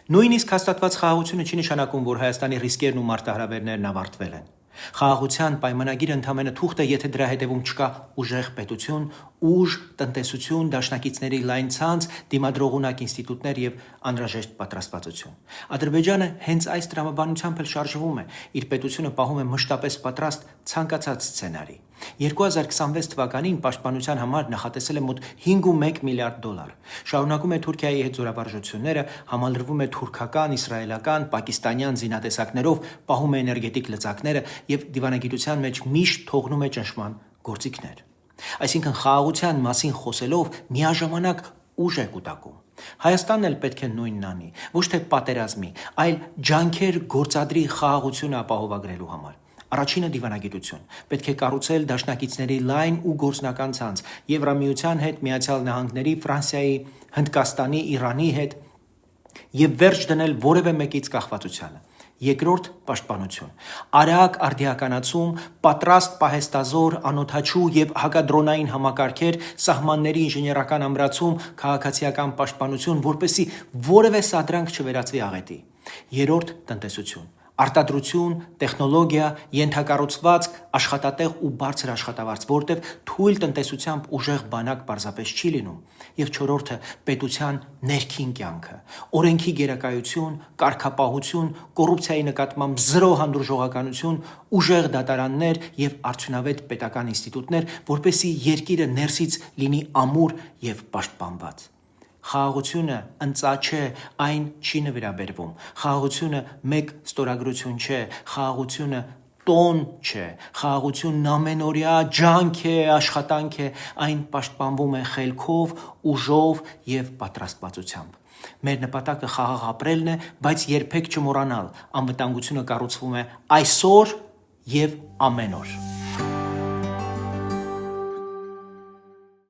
Նույնիսկ հաստատված խաղաղությունը չի նշանակում, որ Հայաստանի ռիսկերն ու մարտահրավերներն ավարտվել են։ Խաղաղության պայմանագիրը ընդամենը թուղթ է, եթե դրա հետևում չկա ուժեղ պետություն, ուժ, տնտեսություն, դաշնակիցների լայն ցանց, դիմադրողունակ ինստիտուտներ եւ անհրաժեշտ պատրաստվածություն։ Ադրբեջանը հենց այս տրամաբանությամբ էլ շարժվում է, իր պետությունը պահում է մշտապես պատրաստ ցանկացած սցենարի։ 2026 թվականին պաշտպանության համար նախատեսել է մոտ 5.1 միլիարդ դոլար։ Շարունակում է Թուրքիայի հետ զորավարժությունները, համալրվում է թուրքական, իսրայելական, պակիստանյան զինատեսակներով, պահում է էներգետիկ լծակները եւ դիվանագիտության մեջ միշտ թողնում է ճնշման գործիքներ։ Այսինքն խաղաղության մասին խոսելով միաժամանակ ուժ է կուտակում։ Հայաստանն էլ պետք է նույնն անի, ոչ թե պատերազմի, այլ ջանքեր գործադրի խաղաղությունը ապահովագրելու համար։ Առաջինը դիվանագիտություն։ Պետք է կառուցել դաշնակիցների լայն ու գործնական ցանց Եվրամիության հետ, Միացյալ Նահանգների, Ֆրանսիայի, Հնդկաստանի, Իրանի հետ եւ վերջ դնել որևէ մեկից կախվածությանը։ Երկրորդ պաշտպանություն։ Արագ արդիականացում, պատրաստ պահեստազոր, անօդաչու եւ հակադրոնային համակարգեր, սահմանների ինժեներական ամրացում, քաղաքացիական պաշտպանություն, որպեսզի որևէ սադրանք չվերածվի աղետի։ Երրորդ տնտեսություն։ Արտադրություն, տեխնոլոգիա, ենթակառուցվածք, աշխատատեղ ու բարձր աշխատավարձ, որտեղ թույլ տնտեսությամբ ուժեղ բանակ պարզապես չի լինում։ Եվ չորրորդը պետության ներքին կյանքը, օրենքի գերակայություն, կարգապահություն, կոռուպցիայի նկատմամբ զրո հանդուրժողականություն, ուժեղ դատարաններ եւ արդյունավետ պետական ինստիտուտներ, որպեսզի երկիրը ներսից լինի ամուր եւ պաշտպանված։ Խաղաղությունը ընծա չէ, այն չի նվիրաբերվում։ Խաղաղությունը մեկ ստորագրություն չէ, խաղաղությունը տոն չէ, խաղաղությունն ամենօրյա ջանք է, աշխատանք է, այն պաշտպանվում է խելքով, ուժով եւ պատրաստվածությամբ։ Մեր նպատակը խաղաղ ապրելն է, բայց երբեք չմոռանալ, անվտանգությունը կառուցվում է այսօր եւ ամեն օր։